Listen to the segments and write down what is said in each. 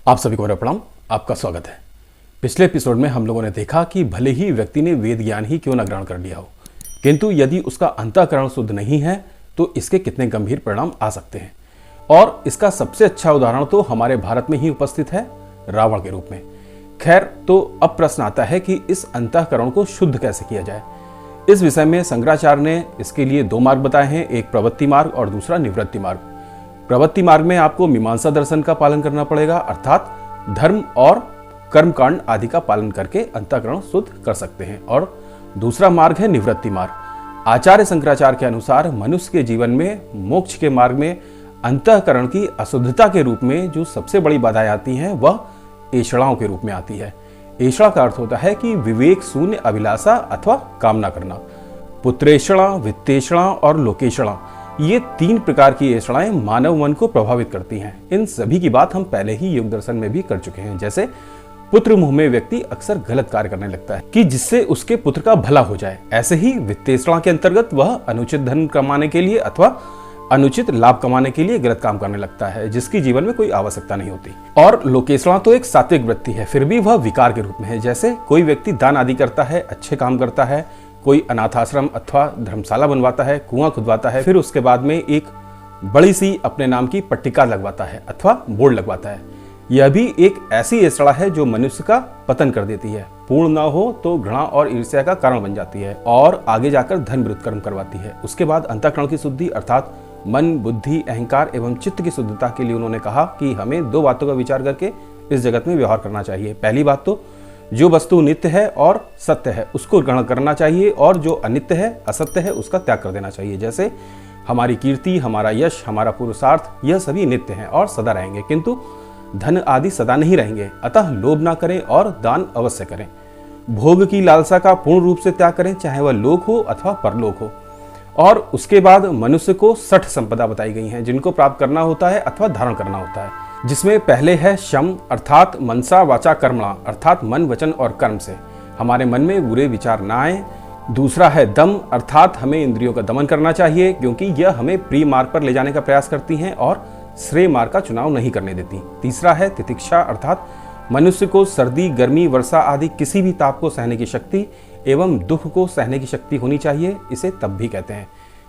आप सभी को मेरा प्रणाम, आपका स्वागत है। पिछले एपिसोड में हम लोगों ने देखा कि भले ही व्यक्ति ने वेद ज्ञान ही क्यों न ग्रहण कर लिया हो, किंतु यदि उसका अंतःकरण शुद्ध नहीं है तो इसके कितने गंभीर परिणाम आ सकते हैं। और इसका सबसे अच्छा उदाहरण तो हमारे भारत में ही उपस्थित है, रावण के रूप में। खैर, तो अब प्रश्न आता है कि इस अंतःकरण को शुद्ध कैसे किया जाए। इस विषय में शंकराचार्य ने इसके लिए दो मार्ग बताए हैं, एक प्रवृत्ति मार्ग और दूसरा निवृत्ति मार्ग। प्रवृत्ति मार्ग में आपको मीमांसा दर्शन का पालन करना पड़ेगा, अर्थात धर्म और कर्मकांड आदि का पालन करके अंतःकरण शुद्ध कर सकते हैं। और दूसरा मार्ग है निवृत्ति मार्ग। आचार्य शंकराचार्य के अनुसार मनुष्य के जीवन में मोक्ष के मार्ग में अंतःकरण की अशुद्धता के रूप में जो सबसे बड़ी बाधाएं आती हैं वह ऐषणाओं के रूप में आती है। ऐषणा का अर्थ होता है कि विवेक शून्य अभिलाषा अथवा कामना करना। पुत्रेषणा, वित्तेषणा और लोकेषणा, ये तीन प्रकार की ऐषणाएं मानव मन को प्रभावित करती हैं। इन सभी की बात हम पहले ही योग दर्शन में भी कर चुके हैं। जैसे पुत्र मोह में व्यक्ति अक्सर गलत कार्य करने लगता है कि जिससे उसके पुत्र का भला हो जाए। ऐसे ही वित्तेषणा के अंतर्गत वह अनुचित धन कमाने के लिए अथवा अनुचित लाभ कमाने के लिए गलत काम करने लगता है, जिसकी जीवन में कोई आवश्यकता नहीं होती। और लोकेषणा तो एक सात्विक वृत्ति है, फिर भी वह विकार के रूप में है। जैसे कोई व्यक्ति दान आदि करता है, अच्छे काम करता है, कोई अनाथाश्रम अथवा धर्मशाला बनवाता है, कुआं खुदवाता है, फिर उसके बाद में एक बड़ी सी अपने नाम की पट्टिका लगवाता है अथवा बोर्ड लगवाता है। यह भी एक ऐसी ऐषणा है जो मनुष्य का पतन कर देती है। पूर्ण न हो तो घृणा और ईर्ष्या का कारण बन जाती है और आगे जाकर धन विरुद्ध कर्म करवाती है। उसके बाद अंतःकरण की शुद्धि अर्थात मन, बुद्धि, अहंकार एवं चित्त की शुद्धता के लिए उन्होंने कहा कि हमें दो बातों का विचार करके इस जगत में व्यवहार करना चाहिए। पहली बात तो जो वस्तु नित्य है और सत्य है उसको ग्रहण करना चाहिए, और जो अनित्य है, असत्य है, उसका त्याग कर देना चाहिए। जैसे हमारी कीर्ति, हमारा यश, हमारा पुरुषार्थ, यह सभी नित्य हैं और सदा रहेंगे, किंतु धन आदि सदा नहीं रहेंगे। अतः लोभ ना करें और दान अवश्य करें। भोग की लालसा का पूर्ण रूप से त्याग करें, चाहे वह लोक हो अथवा परलोक हो। और उसके बाद मनुष्य को 60 संपदा बताई गई हैं जिनको प्राप्त करना होता है अथवा धारण करना होता है, जिसमें पहले है शम अर्थात मनसा वाचा कर्मणा अर्थात मन, वचन और कर्म से हमारे मन में बुरे विचार ना आए। दूसरा है दम अर्थात हमें इंद्रियों का दमन करना चाहिए, क्योंकि यह हमें प्रिय मार्ग पर ले जाने का प्रयास करती हैं और श्रेय मार्ग का चुनाव नहीं करने देती। तीसरा है तितिक्षा अर्थात मनुष्य को सर्दी, गर्मी, वर्षा आदि किसी भी ताप को सहने की शक्ति एवं दुख को सहने की शक्ति होनी चाहिए, इसे तप भी कहते हैं।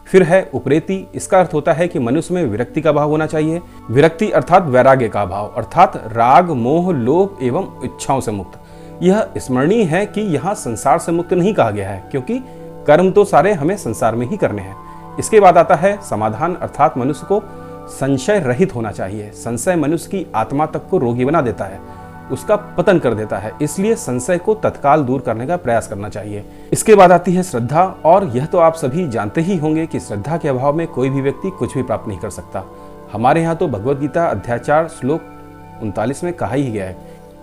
फिर है उपरेति, इसका अर्थ होता है कि मनुष्य में विरक्ति का भाव होना चाहिए। विरक्ति अर्थात वैराग्य का भाव, अर्थात राग, मोह, लोभ एवं इच्छाओं से मुक्त। यह स्मरणीय है कि यहाँ संसार से मुक्त नहीं कहा गया है, क्योंकि कर्म तो सारे हमें संसार में ही करने हैं। इसके बाद आता है समाधान अर्थात मनुष्य को संशय रहित होना चाहिए। संशय मनुष्य की आत्मा तक को रोगी बना देता है, उसका पतन कर देता है, इसलिए संशय को तत्काल दूर करने का प्रयास करना चाहिए। इसके बाद आती है श्रद्धा, और यह तो आप सभी जानते ही होंगे कि श्रद्धा के अभाव में कोई भी व्यक्ति कुछ भी प्राप्त नहीं कर सकता। हमारे यहाँ तो भगवद गीता अध्याय 4 श्लोक 39 में कहा ही गया है,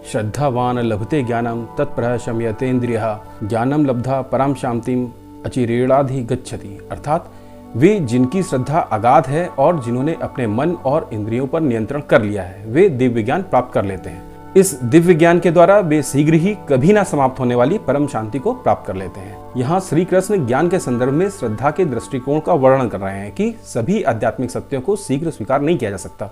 श्रद्धावान लभते ज्ञानम तत्प्रह शम्यतेन्द्रियः ज्ञानम लब्धा पराम शांतिम अचिरेणाधि गच्छति। अर्थात वे जिनकी श्रद्धा अगाध है और जिन्होंने अपने मन और इंद्रियों पर नियंत्रण कर लिया है, वे दिव्य ज्ञान प्राप्त कर लेते हैं। इस दिव्य ज्ञान के द्वारा वे शीघ्र ही कभी ना समाप्त होने वाली परम शांति को प्राप्त कर लेते हैं। यहाँ श्री कृष्ण ज्ञान के संदर्भ में श्रद्धा के दृष्टिकोण का वर्णन कर रहे हैं कि सभी आध्यात्मिक सत्यों को शीघ्र स्वीकार नहीं किया जा सकता,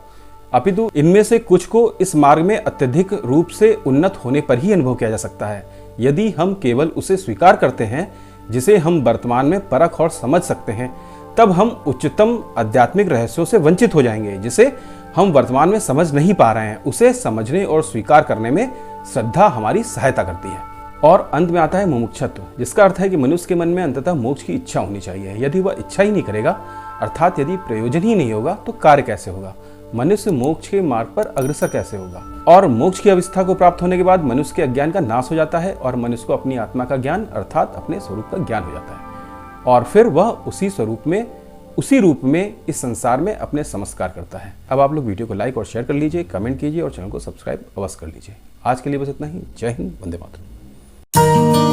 अपितु इनमें से कुछ को इस मार्ग में अत्यधिक रूप से उन्नत होने पर ही अनुभव किया जा सकता है। यदि हम केवल उसे स्वीकार करते हैं जिसे हम वर्तमान में परख और समझ सकते हैं, तब हम उच्चतम आध्यात्मिक रहस्यों से वंचित हो जाएंगे, जिसे हम वर्तमान में समझ नहीं पा रहे हैं। उसे समझने और स्वीकार करने में श्रद्धा हमारी सहायता करती है। और अंत में आता है मुमुक्षत्व, जिसका अर्थ है कि मनुष्य के मन में अंततः मोक्ष की इच्छा होनी चाहिए। यदि वह इच्छा ही नहीं करेगा, अर्थात यदि प्रयोजन ही नहीं होगा, तो कार्य कैसे होगा? मनुष्य मोक्ष के मार्ग पर अग्रसर कैसे होगा? और मोक्ष की अवस्था को प्राप्त होने के बाद मनुष्य के अज्ञान का नाश हो जाता है और मनुष्य को अपनी आत्मा का ज्ञान अर्थात अपने स्वरूप का ज्ञान हो जाता है, और फिर वह उसी रूप में इस संसार में अपने संस्कार करता है। अब आप लोग वीडियो को लाइक और शेयर कर लीजिए, कमेंट कीजिए और चैनल को सब्सक्राइब अवश्य कर लीजिए। आज के लिए बस इतना ही। जय हिंद, वंदे मातरम।